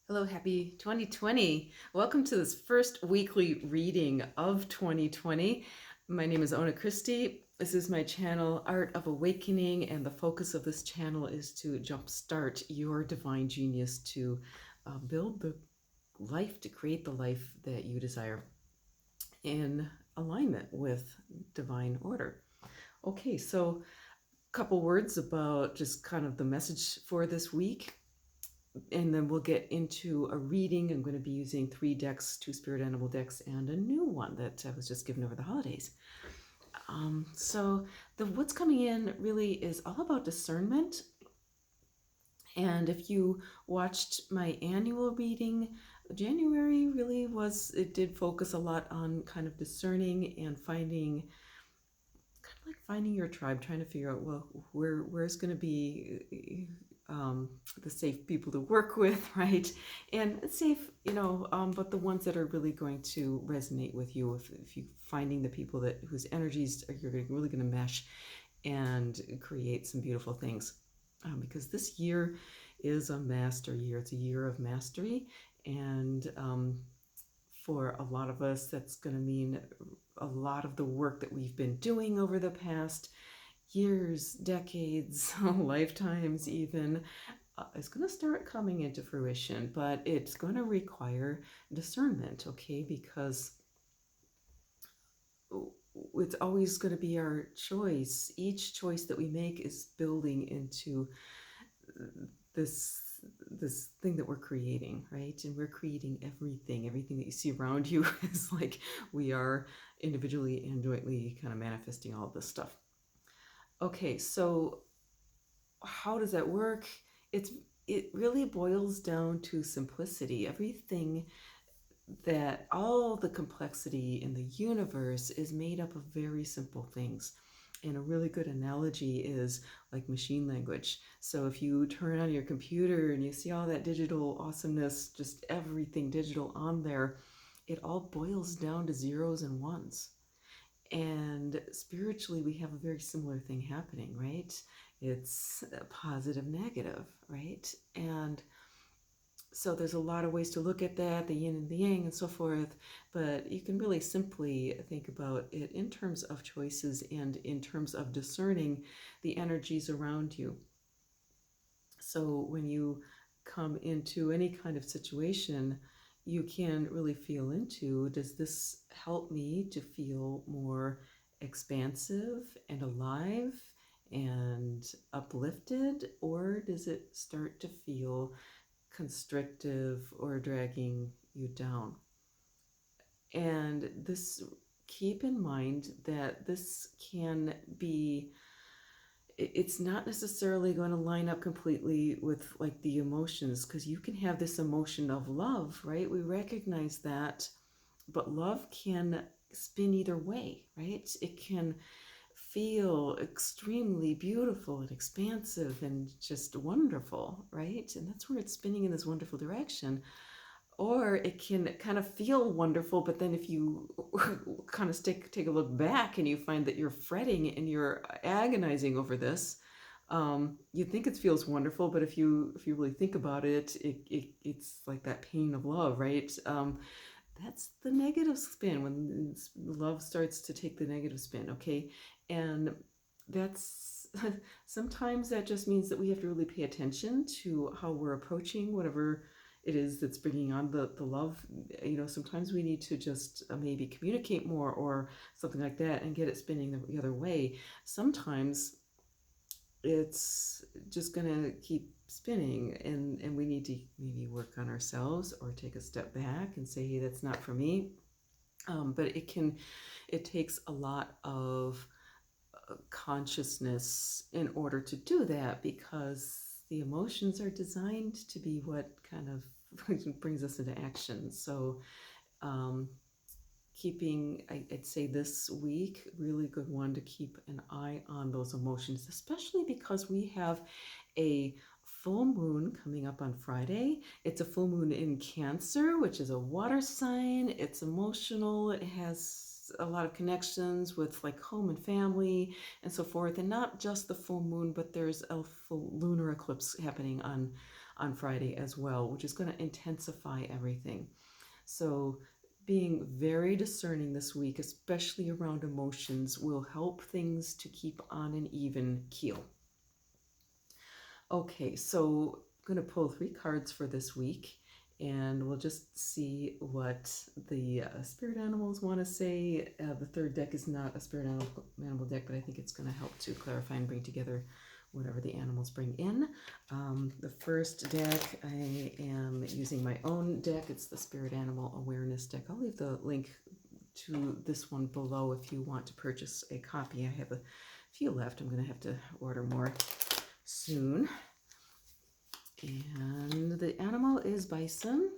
Hello, happy 2020. Welcome to this first weekly reading of 2020. My name is Ona Christie. This is my channel, Art of Awakening, and the focus of this channel is to jumpstart your divine genius to build the life, to create the life that you desire in alignment with divine order. Okay, so a couple words about just kind of the message for this week, and then we'll get into a reading. I'm going to be using 3 decks, 2 spirit animal decks, and a new one that I was just given over the holidays. So what's coming in really is all about discernment. And if you watched my annual reading, January really it did focus a lot on kind of discerning and finding your tribe, trying to figure out, well, where's going to be the safe people to work with, right? And safe, but the ones that are really going to resonate with you. If you finding the people whose energies you're really going to mesh and create some beautiful things. Because this year is a master year. It's a year of mastery, and for a lot of us, that's going to mean a lot of the work that we've been doing over the past years, decades, lifetimes even, is going to start coming into fruition, but it's going to require discernment, okay? Because it's always going to be our choice. Each choice that we make is building into this thing that we're creating, right? And we're creating everything that you see around you is like we are individually and jointly kind of manifesting all of this stuff. Okay, so how does that work? It really boils down to simplicity. All the complexity in the universe is made up of very simple things. And a really good analogy is like machine language. So if you turn on your computer and you see all that digital awesomeness, just everything digital on there, it all boils down to zeros and ones. And spiritually, we have a very similar thing happening, right? It's positive, negative, right? And so there's a lot of ways to look at that, the yin and the yang and so forth, but you can really simply think about it in terms of choices and in terms of discerning the energies around you. So when you come into any kind of situation, you can really feel into, does this help me to feel more expansive and alive and uplifted, or does it start to feel constrictive or dragging you down? And keep in mind that this can be, it's not necessarily going to line up completely with like the emotions, because you can have this emotion of love, right? We recognize that, but love can spin either way, right? It can feel extremely beautiful and expansive and just wonderful, right? And that's where it's spinning in this wonderful direction. Or it can kind of feel wonderful, but then if you kind of take a look back and you find that you're fretting and you're agonizing over this, you think it feels wonderful, but if you really think about it, it's like that pain of love, right? That's the negative spin, when love starts to take the negative spin, okay? And that's sometimes that just means that we have to really pay attention to how we're approaching whatever it is that's bringing on the love. Sometimes we need to just maybe communicate more or something like that and get it spinning the other way. Sometimes it's just going to keep spinning, and we need to maybe work on ourselves or take a step back and say, hey, that's not for me. But it takes a lot of consciousness in order to do that, because the emotions are designed to be what kind of brings us into action. So I'd say this week, really good one to keep an eye on those emotions, especially because we have a full moon coming up on Friday. It's a full moon in Cancer, which is a water sign. It's emotional. It has a lot of connections with like home and family and so forth. And not just the full moon, but there's a full lunar eclipse happening on on Friday as well, which is going to intensify everything. So being very discerning this week, especially around emotions, will help things to keep on an even keel. Okay, so I'm going to pull 3 cards for this week, and we'll just see what the spirit animals want to say. The third deck is not a spirit animal deck, but I think it's going to help to clarify and bring together whatever the animals bring in. The first deck, I am using my own deck. It's the Spirit Animal Awareness deck. I'll leave the link to this one below if you want to purchase a copy. I have a few left. I'm going to have to order more soon. And the animal is Bison.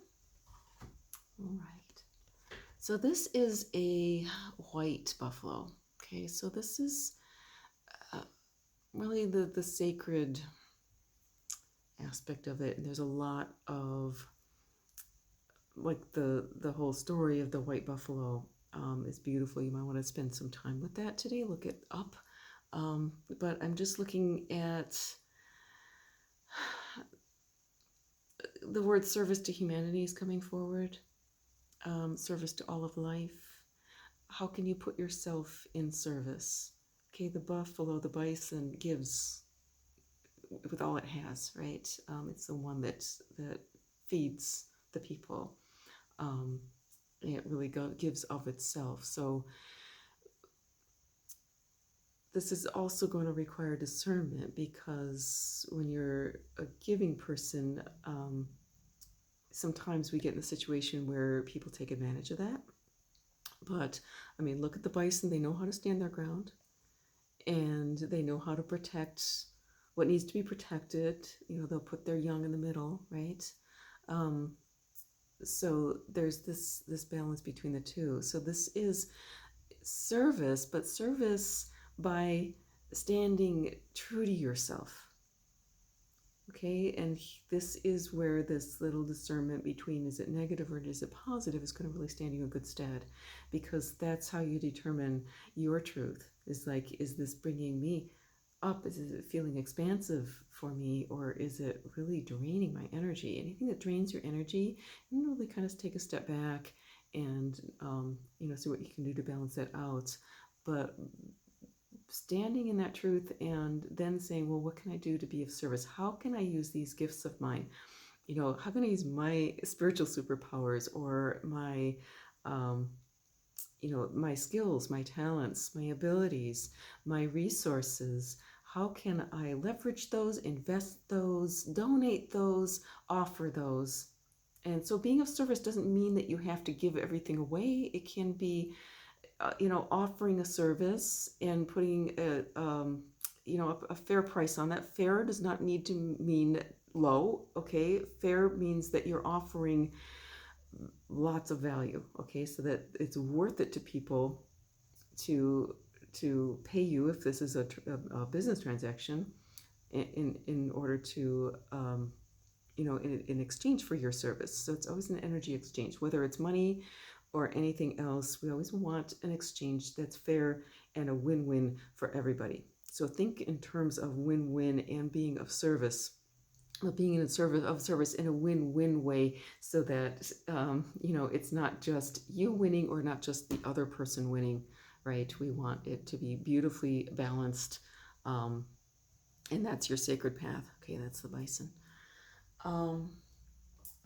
All right. So this is a white buffalo. Okay, so this is really the sacred aspect of it. And there's a lot of, like, the whole story of the white buffalo is beautiful. You might want to spend some time with that today. Look it up. But I'm just looking at the word service to humanity is coming forward. Service to all of life. How can you put yourself in service? Okay, the buffalo, the bison gives with all it has, right? It's the one that feeds the people. It really gives of itself. So this is also going to require discernment, because when you're a giving person, sometimes we get in a situation where people take advantage of that. But I mean, look at the bison. They know how to stand their ground, and they know how to protect what needs to be protected. You know, they'll put their young in the middle, right? So there's this balance between the two. So this is service, but service by standing true to yourself. Okay, and this is where this little discernment between is it negative or is it positive is going to really stand you in good stead, because that's how you determine your truth. Is like, is this bringing me up? Is it feeling expansive for me, or is it really draining my energy? Anything that drains your energy, you can really kind of take a step back and see what you can do to balance that out. But standing in that truth and then saying, well, what can I do to be of service? How can I use these gifts of mine? How can I use my spiritual superpowers, or my my skills, my talents, my abilities, my resources? How can I leverage those, invest those, donate those, offer those? And so being of service doesn't mean that you have to give everything away. It can be offering a service and putting a fair price on that. Fair does not need to mean low. Okay, fair means that you're offering lots of value. Okay, so that it's worth it to people to pay you if this is a business transaction, in order to in exchange for your service. So it's always an energy exchange, whether it's money or anything else. We always want an exchange that's fair and a win-win for everybody. So think in terms of win-win and being of service, being in service in a win-win way, so that it's not just you winning or not just the other person winning, right? We want it to be beautifully balanced, and that's your sacred path. Okay, that's the bison.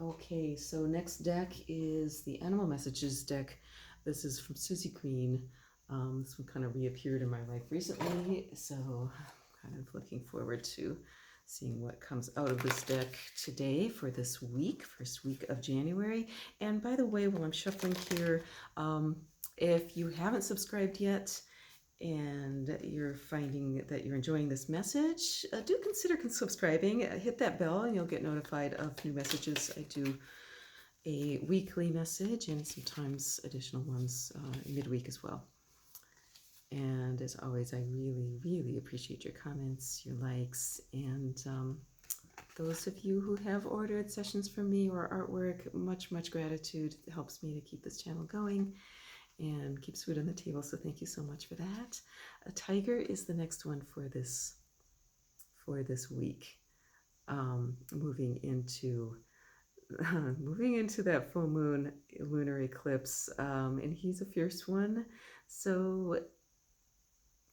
Okay, so next deck is the Animal Messages deck. This is from Susie Green. This one kind of reappeared in my life recently, so I'm kind of looking forward to seeing what comes out of this deck today for this week, first week of January. And by the way, while I'm shuffling here, if you haven't subscribed yet, and you're finding that you're enjoying this message, do consider subscribing. Hit that bell and you'll get notified of new messages. I do a weekly message and sometimes additional ones midweek as well. And as always, I really, really appreciate your comments, your likes, and those of you who have ordered sessions from me or artwork, much, much gratitude. It helps me to keep this channel going and keeps food on the table, so thank you so much for that. A tiger is the next one for this week. moving into moving into that full moon lunar eclipse, and he's a fierce one. So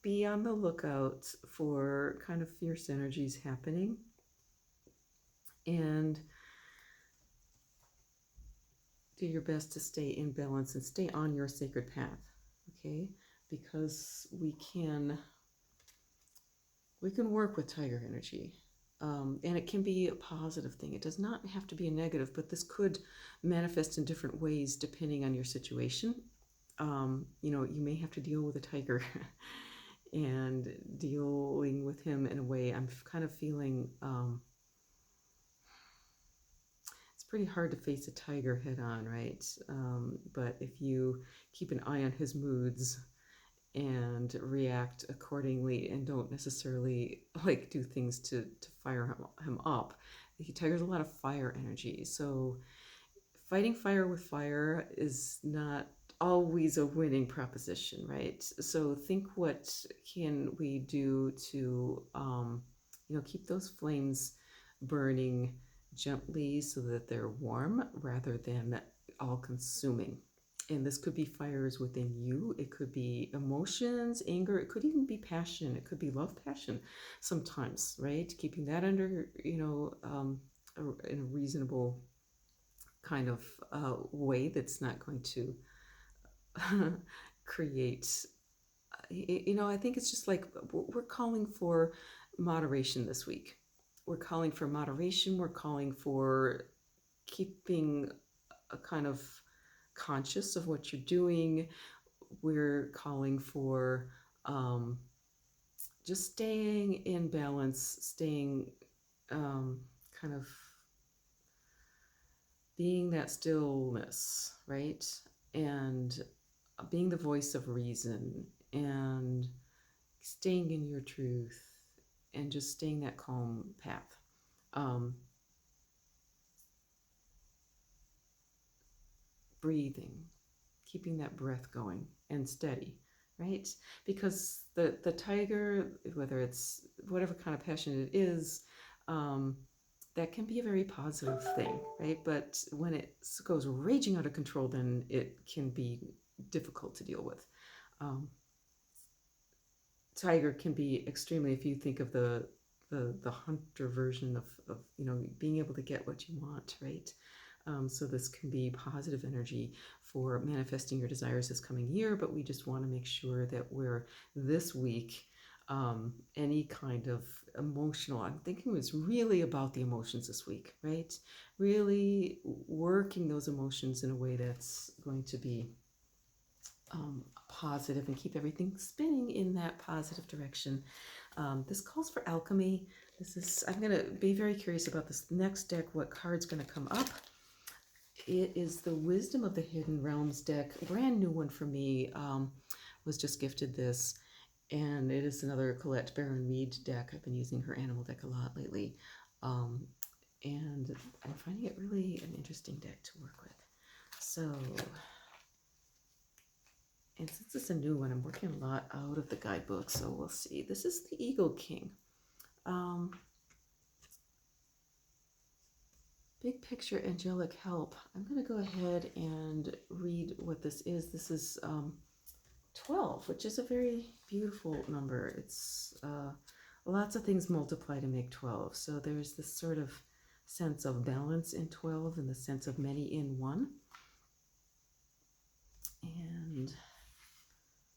be on the lookout for kind of fierce energies happening, and do your best to stay in balance and stay on your sacred path, okay? Because we can work with tiger energy. And it can be a positive thing. It does not have to be a negative, but this could manifest in different ways depending on your situation. You may have to deal with a tiger and dealing with him in a way I'm kind of feeling it's pretty hard to face a tiger head on, right? But if you keep an eye on his moods and react accordingly and don't necessarily like do things to fire him up. Tiger's a lot of fire energy, so fighting fire with fire is not always a winning proposition, right? So think, what can we do to keep those flames burning gently so that they're warm rather than all consuming. And this could be fires within you. It could be emotions, anger. It could even be passion. It could be love, passion sometimes, right? Keeping that under, in a reasonable kind of way that's not going to create, I think it's just like we're calling for moderation this week. We're calling for moderation. We're calling for keeping a kind of conscious of what you're doing. We're calling for just staying in balance, staying kind of being that stillness, right? And being the voice of reason and staying in your truth and just staying that calm path. Breathing, keeping that breath going and steady, right? Because the tiger, whether it's whatever kind of passion it is, that can be a very positive thing, right? But when it goes raging out of control, then it can be difficult to deal with. Tiger can be extremely, if you think of the hunter version of being able to get what you want, right? So this can be positive energy for manifesting your desires this coming year, but we just want to make sure that we're this week, any kind of emotional, I'm thinking it's really about the emotions this week, right? Really working those emotions in a way that's going to be positive and keep everything spinning in that positive direction. This calls for alchemy. I'm going to be very curious about this next deck, what card's going to come up. It is the Wisdom of the Hidden Realms deck, brand new one for me. Was just gifted this, and it is another Colette Baron Mead deck. I've been using her animal deck a lot lately, and I'm finding it really an interesting deck to work with. So, and since it's a new one, I'm working a lot out of the guidebook, so we'll see. This is the Eagle King. Big picture, angelic help. I'm going to go ahead and read what this is. This is 12, which is a very beautiful number. It's lots of things multiply to make 12. So there's this sort of sense of balance in 12 and the sense of many in one. And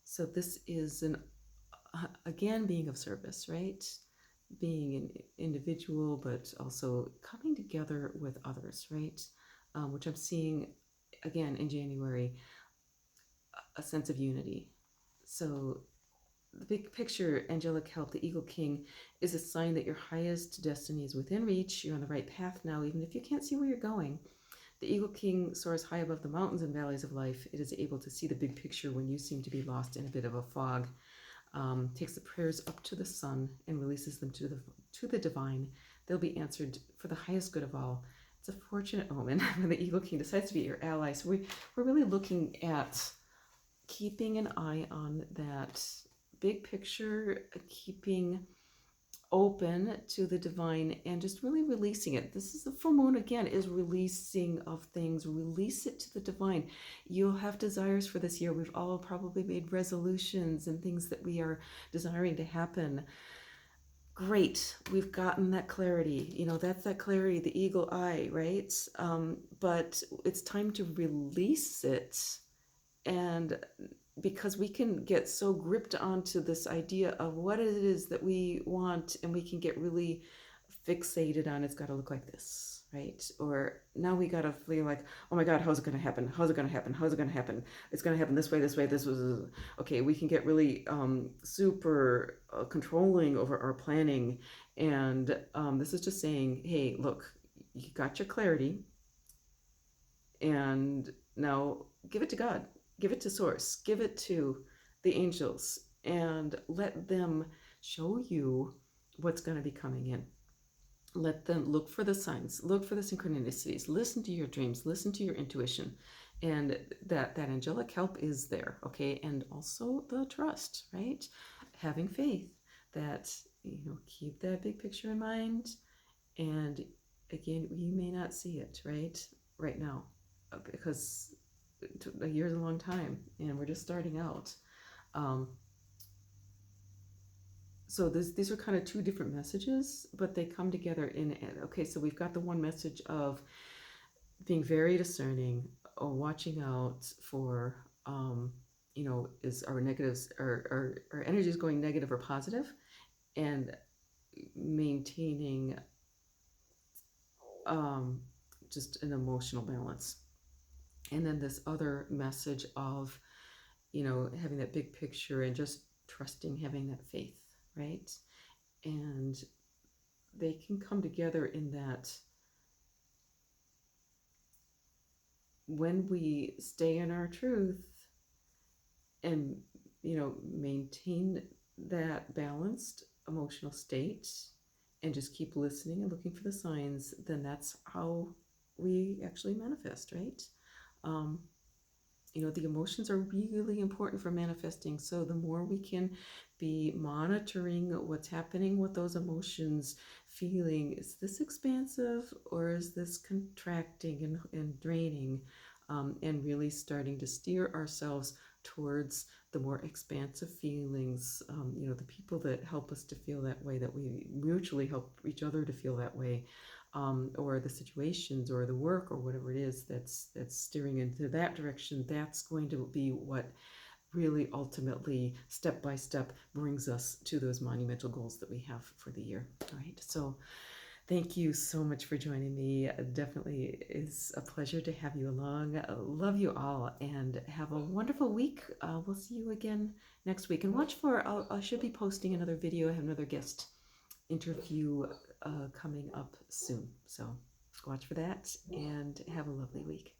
so this is again, being of service, right? Being an individual, but also coming together with others, right? Which I'm seeing again in January, a sense of unity. So the big picture, angelic help, the Eagle King, is a sign that your highest destiny is within reach. You're on the right path now, even if you can't see where you're going. The Eagle King soars high above the mountains and valleys of life. It is able to see the big picture when you seem to be lost in a bit of a fog. Takes the prayers up to the sun and releases them to the divine. They'll be answered for the highest good of all. It's a fortunate omen when the Eagle King decides to be your ally. So we're really looking at keeping an eye on that big picture, keeping open to the divine and just really releasing it. This is the full moon again, is releasing of things. Release it to the divine. You'll have desires for this year. We've all probably made resolutions and things that we are desiring to happen. Great, we've gotten that clarity. You know, that's that clarity, the eagle eye, right? But it's time to release it. And because we can get so gripped onto this idea of what it is that we want, and we can get really fixated on it's got to look like this, right? Or now we got to feel like, oh my God, how's it going to happen? How's it going to happen? How's it going to happen? It's going to happen this way, this way. This was okay. We can get really super controlling over our planning. And this is just saying, hey, look, you got your clarity. And now give it to God. Give it to Source, give it to the angels, and let them show you what's going to be coming in. Let them look for the signs, look for the synchronicities, listen to your dreams, listen to your intuition, and that angelic help is there, okay? And also the trust, right? Having faith that, keep that big picture in mind. And again, you may not see it, right now, because a year's a long time and we're just starting out. So these are kind of two different messages, but they come together in it. Okay, so we've got the one message of being very discerning, or watching out for, is our negatives, our energy is going negative or positive, and maintaining just an emotional balance. And then this other message of, having that big picture and just trusting, having that faith, right? And they can come together in that when we stay in our truth and, maintain that balanced emotional state and just keep listening and looking for the signs, then that's how we actually manifest, right? The emotions are really important for manifesting. So the more we can be monitoring what's happening with those emotions, feeling, is this expansive or is this contracting and draining? And really starting to steer ourselves towards the more expansive feelings, the people that help us to feel that way, that we mutually help each other to feel that way. Or the situations or the work or whatever it is that's steering into that direction, that's going to be what really ultimately, step by step, brings us to those monumental goals that we have for the year. All right, so thank you so much for joining me. It definitely is a pleasure to have you along. I love you all, and have a wonderful week. We'll see you again next week. And watch for, I should be posting another video. I have another guest interview coming up soon. So watch for that, and have a lovely week.